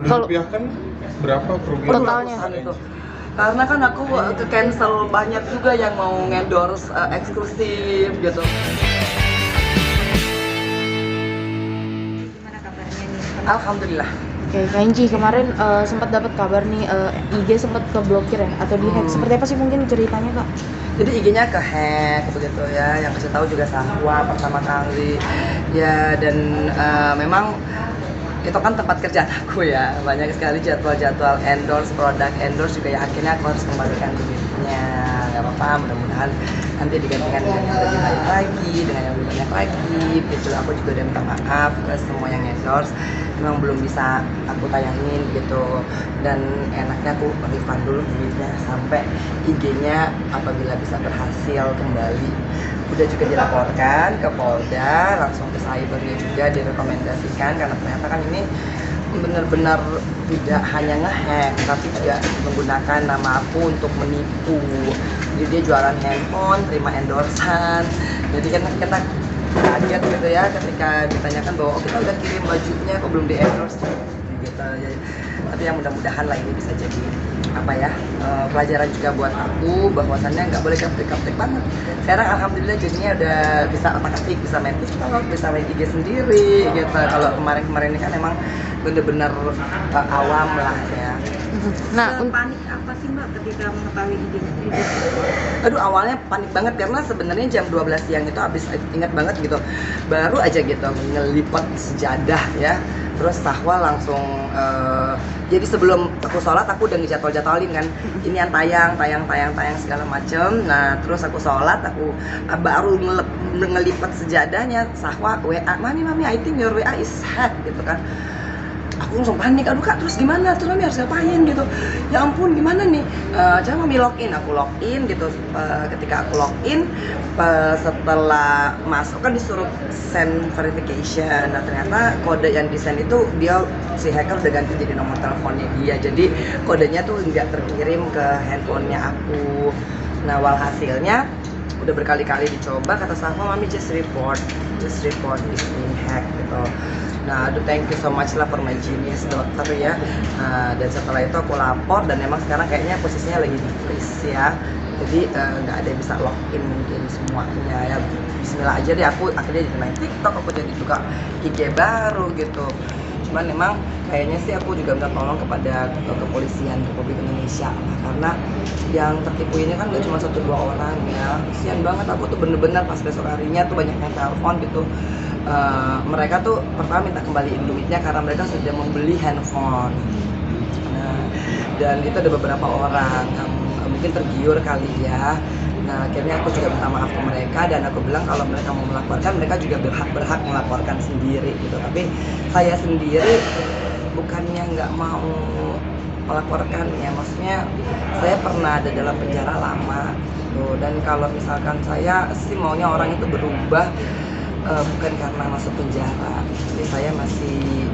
dirupiahkan berapa kerugian totalnya itu? Karena kan aku ke cancel banyak juga yang mau endorse eksklusif gitu. Gimana kabarnya nih? Alhamdulillah. Oke, Kak Inci kemarin sempat dapat kabar nih IG sempat keblokir ya atau dihack. Seperti apa sih mungkin ceritanya, Kak? Jadi IG-nya kehack begitu ya, yang kasih tahu juga Sahwa pertama kali ya, dan memang itu kan tempat kerjaan aku ya, banyak sekali jadwal-jadwal endorse, produk endorse juga ya, akhirnya aku harus kembalikan duitnya. Gak apa-apa, mudah-mudahan nanti digantikan dengan yang lebih baik lagi, dengan yang lebih banyak lagi gitu. Aku juga udah minta maaf ke semua yang endorse, memang belum bisa aku tayangin gitu, dan enaknya aku refund dulu duitnya sampai IG-nya apabila bisa berhasil kembali. Udah juga dilaporkan ke Polda, langsung ke cybernya juga direkomendasikan, karena ternyata kan ini benar-benar tidak hanya ngehack tapi juga menggunakan nama aku untuk menipu. Jadi dia jualan handphone, terima endorsan, jadi kan kita kaget gitu ya ketika ditanyakan bahwa oh, kita udah kirim bajunya kok belum di endorse gitu. Tapi yang mudah-mudahan lah ini bisa jadi apa ya, pelajaran juga buat aku bahwasannya nggak boleh kaptek banget. Sekarang alhamdulillah jadinya udah bisa otak-atik, bisa main TikTok, bisa main IG sendiri gitu. Kalau kemarin ini kan emang bener-bener awam lah ya. Nah, Panik apa sih Mbak ketika mengetahui ide-ide? Aduh, awalnya panik banget karena sebenarnya jam 12 siang itu habis, ingat banget gitu, baru aja gitu ngelipat sejadah ya, terus Sahwa langsung jadi sebelum aku sholat aku udah ngejadwal-jadwalin kan ini yang tayang segala macem. Nah terus aku sholat, aku baru ngelipat sejadahnya, Sahwa WA, mami I think your WA is hacked gitu kan. Aku langsung panik, aduh Kak, terus gimana? Terus Mami harus ngapain gitu? Ya ampun, gimana nih? Coba Mami login, aku login gitu. Ketika aku login, setelah masuk kan disuruh send verification. Nah ternyata kode yang di send itu dia si hacker udah ganti jadi nomor teleponnya dia. Jadi kodenya tuh nggak terkirim ke handphonenya aku. Nah walhasilnya udah berkali-kali dicoba, kata Sahwa, Mami just report is being hacked gitu. Nah, aduh thank you so much lah for my genius dokter ya. Dan setelah itu aku lapor, dan memang sekarang kayaknya posisinya lagi di freeze ya. Jadi nggak ada yang bisa login mungkin semuanya ya. Bismillah aja deh, aku akhirnya jadi main TikTok, aku jadi juga IG baru gitu. Cuman memang kayaknya sih aku juga minta tolong kepada kepolisian Republik Indonesia, karena yang tertipu ini kan gak cuma 1-2 orang ya. Kasian banget, aku tuh bener-bener pas besok harinya tuh banyak yang telepon gitu. Mereka tuh pertama minta kembaliin duitnya karena mereka sudah membeli handphone. Nah, dan itu ada beberapa orang yang mungkin tergiur kali ya. Nah akhirnya aku juga minta maaf ke mereka, dan aku bilang kalau mereka mau melaporkan, mereka juga berhak melaporkan sendiri gitu. Tapi saya sendiri bukannya nggak mau melaporkan ya, maksudnya saya pernah ada dalam penjara lama gitu. Dan kalau misalkan saya sih maunya orang itu berubah, bukan karena masuk penjara. Jadi saya masih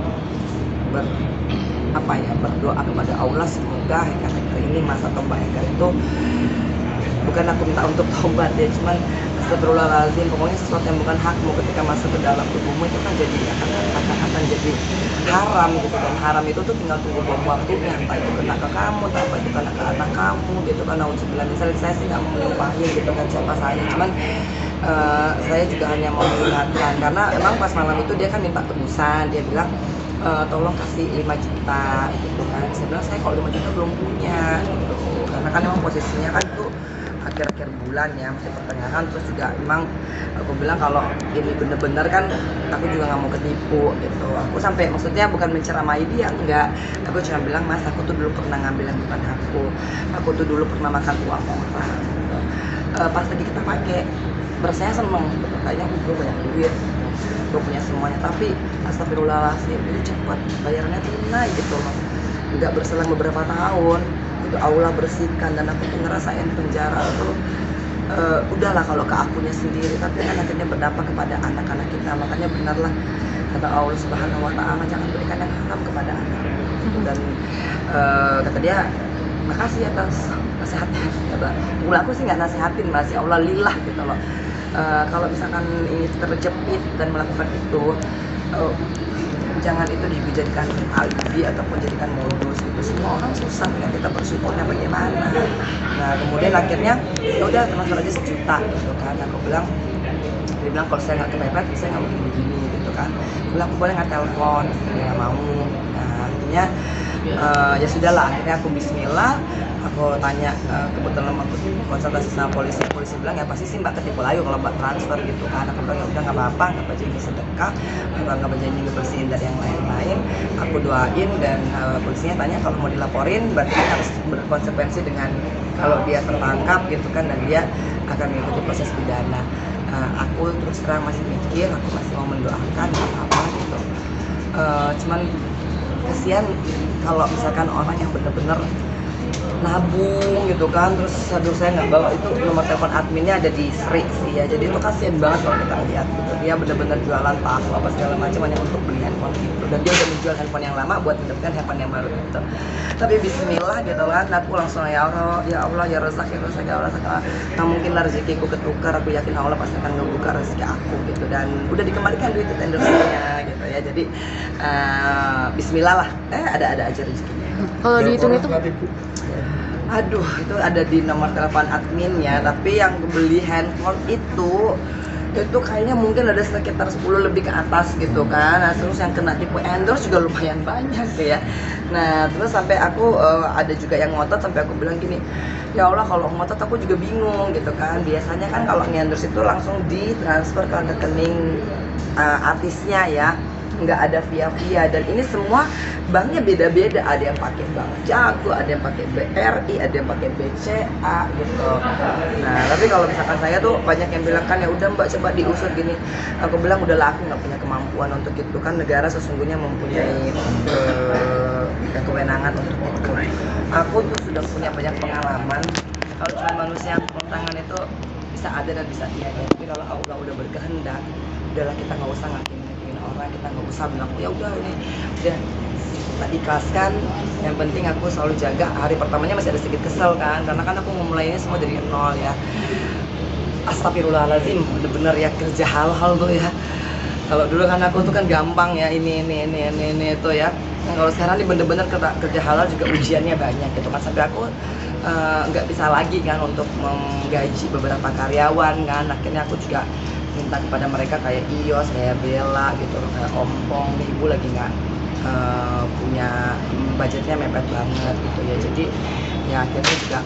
berdoa kepada Allah, semoga hacker ini, masa tombak hacker itu, bukan aku minta untuk tobat ya, cuman astagfirullahaladzim, pokoknya sesuatu yang bukan hakmu ketika masuk ke dalam tubuhmu itu kan jadi akan jadi haram gitu. Dan haram itu tuh tinggal tunggu bom waktunya, entah itu kena ke kamu, entah itu kena ke anak kamu gitu kan. Nauzubillah, misalnya saya sih nggak mau menyumpahin gitu kan siapa saya, cuman saya juga hanya mau mengingatkan, karena emang pas malam itu dia kan minta tebusan, dia bilang tolong kasih 5 juta gitu kan. Saya bilang saya kalau 5 juta belum punya gitu, karena kan emang posisinya kan tuh akhir-akhir bulan ya, masih pertengahan. Terus juga memang aku bilang kalau ini bener-bener kan aku juga nggak mau ketipu gitu. Aku sampai maksudnya bukan menceramai dia, enggak, aku cuma bilang, Mas, aku tuh dulu pernah ngambil yang bukan aku tuh dulu pernah makan uang orang gitu. Pas lagi kita pakai, saya seneng gitu, kayaknya gue banyak duit, gue punya semuanya, tapi astagfirullahaladzim, ini cepat bayarannya tunai gitu loh, nggak berselang beberapa tahun itu Allah bersihkan. Dan aku tuh ngerasain penjara tuh udahlah kalau ke akunya sendiri, tapi kan akhirnya berdampak kepada anak-anak kita. Makanya benarlah kata Allah Subhanahu wa Ta'ala, jangan berikan yang haram kepada anak gitu. Dan kata dia, makasih atas nasihatnya. Kata aku sih nggak nasihatin, masih Allah lillah gitu loh. Kalau misalkan ini terjepit dan melakukan itu, jangan itu dijadikan alibi ataupun jadikan modus gitu. Semua orang susah ya, kita bersyukurnya bagaimana. Nah kemudian akhirnya ya udah transfer aja 1 juta gitu kan. Aku bilang, dia bilang kalau saya nggak kepepet saya nggak mungkin begini gitu kan. Aku bilang aku boleh nggak telepon, dia nggak mau. Nah akhirnya ya sudahlah, akhirnya aku bismillah. Aku tanya, kebetulan aku konsultasi sama polisi bilang ya pasti sih mbak ketipu layu kalau mbak transfer gitu kan. Aku bilang ya udah nggak apa-apa, nggak berjanji sedekah, nggak berjanji ngebersihin dari yang lain-lain. Aku doain dan polisinya tanya kalau mau dilaporin berarti harus berkonsekuensi dengan kalau dia tertangkap gitu kan, dan dia akan mengikuti proses pidana. Aku terus terang masih mikir, aku masih mau mendoakan apa gitu. Cuman kasihan kalau misalkan orang yang bener-bener nabung gitu kan, terus aduh saya nggak bawa itu nomor telepon adminnya ada di Sri sih ya, jadi itu kasihan banget kalau kita lihat gitu. Dia bener-bener jualan paku apa segala macam hanya untuk beli handphone gitu, dan dia udah menjual handphone yang lama buat mendapatkan handphone yang baru gitu. Tapi bismillah gitu kan, aku langsung ya Allah ya Razak ya Razak ya Allah, nggak mungkin lah rezekiku ketukar, aku yakin Allah pasti akan ngebuka rezeki aku gitu, dan udah dikembalikan duit tendernya gitu ya. Jadi bismillah lah, ada aja rezekinya. Kalau dihitung itu Aduh, itu ada di nomor telepon adminnya, tapi yang beli handphone itu kayaknya mungkin ada sekitar 10 lebih ke atas gitu kan. Nah, terus yang kena tipu endorse juga lumayan banyak ya. Nah, terus sampai aku ada juga yang ngotot, sampai aku bilang gini, ya Allah kalau ngotot aku juga bingung gitu kan. Biasanya kan kalau endorse itu langsung ditransfer ke rekening artisnya ya, nggak ada via, dan ini semua banknya beda-beda, ada yang pakai bank Jago, ada yang pakai BRI, ada yang pakai BCA gitu. Nah tapi kalau misalkan saya tuh banyak yang bilang kan ya udah mbak coba diusut gini. Aku bilang udahlah, aku nggak punya kemampuan untuk itu kan, negara sesungguhnya mempunyai kewenangan untuk itu. Aku tuh sudah punya banyak pengalaman. Kalau cuma manusia yang tangan itu bisa ada dan bisa tiada, tapi kalau Allah udah berkehendak, udahlah kita nggak usah ngakin orang, kita nggak usah bilang ya udah ini udah kita ikhlaskan. Yang penting aku selalu jaga. Hari pertamanya masih ada sedikit kesel kan, karena kan aku memulainya semua dari nol ya. Astagfirullahaladzim, bener-bener ya kerja hal-hal tuh ya. Kalau dulu kan aku tuh kan gampang ya, ini itu ya. Nah, kalau sekarang ini bener-bener kerja halal juga ujiannya banyak gitu kan, sampai aku nggak bisa lagi kan untuk menggaji beberapa karyawan kan. Akhirnya aku juga minta kepada mereka kayak Ios, kayak Bella gitu, kayak Ompong, ibu lagi nggak punya budgetnya mepet banget gitu ya. Jadi ya akhirnya juga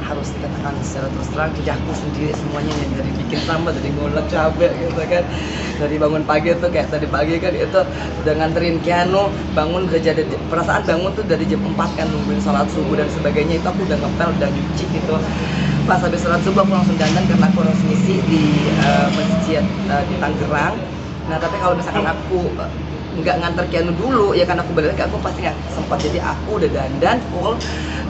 harus dikatakan secara terus terang kerjaku sendiri semuanya ya, dari bikin sambal, dari ngulek cabai gitu kan, dari bangun pagi tuh kayak tadi pagi kan itu udah nganterin Keanu bangun, udah jadi perasaan bangun tuh dari jam 4 kan nungguin sholat subuh dan sebagainya, itu aku udah ngepel, udah nyuci gitu. Pas habis sholat subuh aku langsung dandan karena aku harus ngisi di masjid di Tangerang. Nah tapi kalau misalkan aku nggak nganter Keanu dulu ya kan, aku balik aku pasti nggak sempat, jadi aku udah dandan full,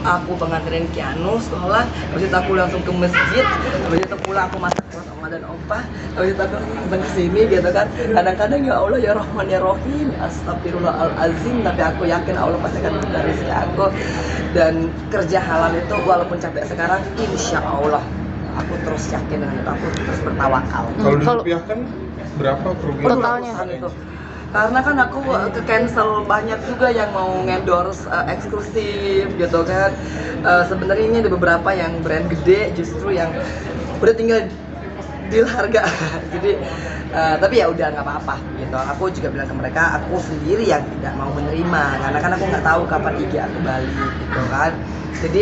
aku penganterin Keanu sekolah, habis itu aku langsung ke masjid, habis itu pulang aku masak buat oma dan opa, habis itu aku ke sini gitu kan. Kadang-kadang ya Allah ya Rahman ya Rahim, astagfirullahalazim, tapi aku yakin Allah pasti akan membuka rezeki aku. Dan kerja halal itu walaupun capek sekarang, insya Allah aku terus yakin dengan itu, aku terus bertawakal. Kalau dirupiahkan berapa kerugian Totalnya itu? Karena kan aku ke cancel banyak juga yang mau endorse eksklusif gitu kan. Sebenarnya ini ada beberapa yang brand gede justru yang udah tinggal deal harga. Jadi tapi ya udah nggak apa-apa gitu. Aku juga bilang ke mereka, aku sendiri yang tidak mau menerima karena kan aku nggak tahu kapan IG aku balik gitu kan. Jadi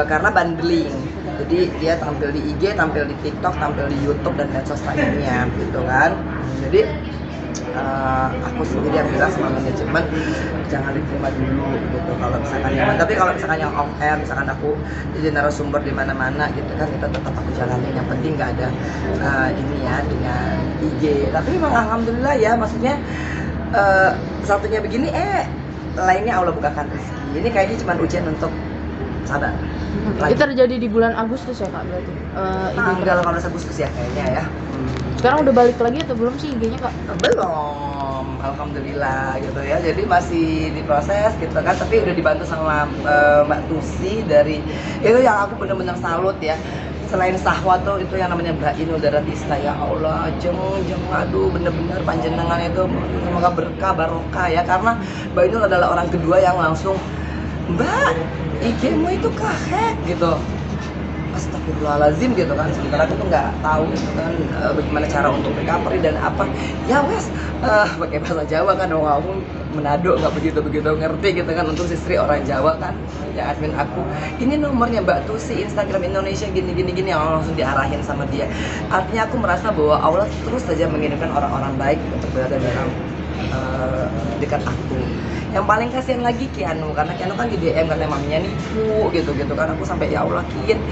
karena bundling, jadi dia tampil di IG, tampil di TikTok, tampil di YouTube dan medsos lainnya gitu kan. Jadi aku sendiri yang bilang sama manajemen jangan diterima dulu gitu kalau misalkan nyaman. Tapi kalau misalkan yang off air, misalkan aku jadi narasumber di mana-mana gitu kan, kita tetap aku jalanin. Yang penting nggak ada ini ya dengan IG. Tapi memang alhamdulillah ya, maksudnya satunya begini lainnya Allah bukakan rezeki. Ini kayaknya cuma ujian untuk sabar. itu terjadi di bulan Agustus ya kak berarti? Tanggal 18 Agustus ya kayaknya ya. Sekarang udah balik lagi atau belum sih IG-nya kak? Belum, alhamdulillah gitu ya. Jadi masih diproses gitu kan. Tapi udah dibantu sama Mbak Tusi dari itu yang aku benar-benar salut ya. selain Sahwa tuh itu yang namanya Mbak Inul Daratista, ya Allah, jeng aduh bener-bener panjenengan itu semoga berkah barokah ya, karena Mbak Inul adalah orang kedua yang langsung, Mbak, IG-mu itu hack gitu. Astagfirullahaladzim gitu kan, sementara aku tuh nggak tahu gitu kan bagaimana cara untuk recovery dan apa ya wes pakai bahasa Jawa kan, aku Manado nggak begitu ngerti gitu kan, untuk istri orang Jawa kan ya, admin aku ini nomornya Mbak Tusi Instagram Indonesia gini langsung diarahin sama dia. Artinya aku merasa bahwa Allah terus saja mengirimkan orang-orang baik untuk berada dalam dekat aku. Yang paling kasihan lagi Keanu, karena Keanu kan di DM katanya maminya nipu gitu kan. Aku sampai ya Allah Kian,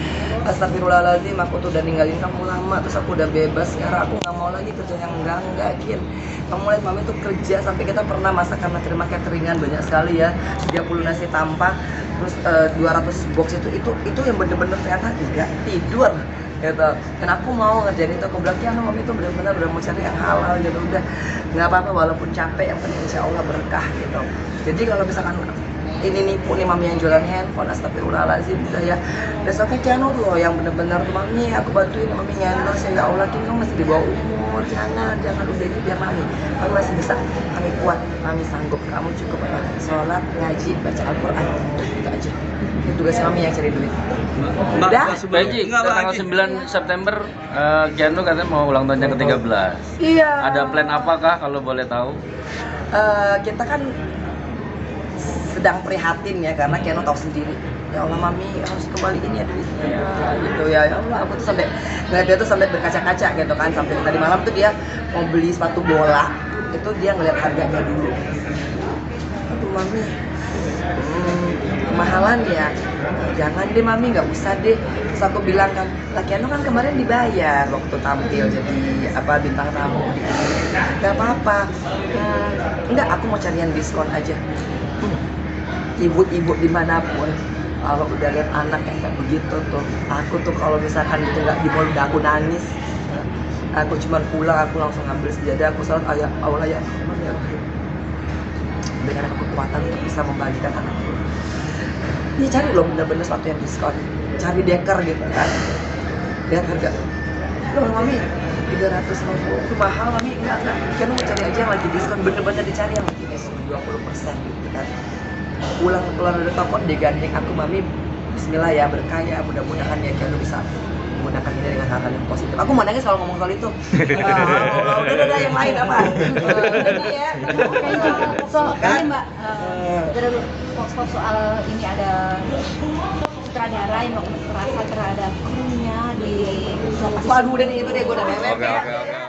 astagfirullahaladzim, aku tuh udah ninggalin kamu lama, terus aku udah bebas, sekarang aku nggak mau lagi kerja yang enggak Kian. Kamu lihat mami tuh kerja sampai kita pernah masak karena terima cateringan banyak sekali ya, 30 nasi tanpa, terus 200 box itu yang bener-bener ternyata tidak tidur gitu. Dan aku mau ngerjain itu, aku bilang ya mami itu benar-benar udah mau cari yang halal gitu, udah nggak apa-apa walaupun capek, yang penting insya Allah berkah gitu. Jadi kalau misalkan ini nipu nih mami yang jualan handphone, astagfirullahaladzim ya, besoknya Keanu loh yang bener-bener tuh mami aku bantuin mami ngendorse, ya Allah Kim kamu masih di bawah umur, jangan udah ini biar mami masih bisa, kami kuat, mami sanggup, kamu cukup sholat, ngaji, baca Al-Quran, gitu aja. Itu tugas mami yang cari duit. Udah? Beji, tanggal 9 September Keanu katanya mau ulang tahun yang ke-13. Iya. Ada plan apakah kalau boleh tahu? Kita kan sedang prihatin ya, karena Keanu tahu sendiri, ya Allah mami harus kembaliin ya duitnya gitu ya Allah. Aku tuh sampai ngeliat dia tuh sampai berkaca-kaca gitu kan, sampai tadi malam tuh dia mau beli sepatu bola, itu dia ngeliat harganya dulu, aduh mami kemahalan ya, jangan deh mami, nggak usah deh. Terus aku bilang kan, lah Keanu kan kemarin dibayar waktu tampil jadi bintang tamu, nggak apa-apa. Enggak, aku mau cari yang diskon aja. Ibu-ibu dimanapun kalau udah lihat anak yang kayak begitu tuh, aku tuh kalau misalkan gitu nggak di mall udah aku nangis. Aku cuman pulang, aku langsung ambil sejadah, aku salat ayat Allah ya Rahman ya Rahim, berikan aku kekuatan untuk bisa membagikan anakku. Ini cari loh bener-bener sesuatu yang diskon, cari deker gitu kan, lihat harga loh mami 350 itu mahal mami, enggak kan mau cari aja yang lagi diskon, bener-bener dicari yang lagi diskon 20% gitu kan. Pulang keluar dari toko digandeng aku, mami bismillah ya, berkah ya, mudah-mudahan ya Keanu bisa menggunakan ini dengan hal-hal yang positif. Aku mau nangis kalau ngomong soal itu. Udah yang lain apa? Ini ya. Soalnya Mbak, soal ini ada sutradara yang melakukan kekerasan terhadap krunya di lokasi. Waduh, udah nih itu deh, gue udah mewek. Oke.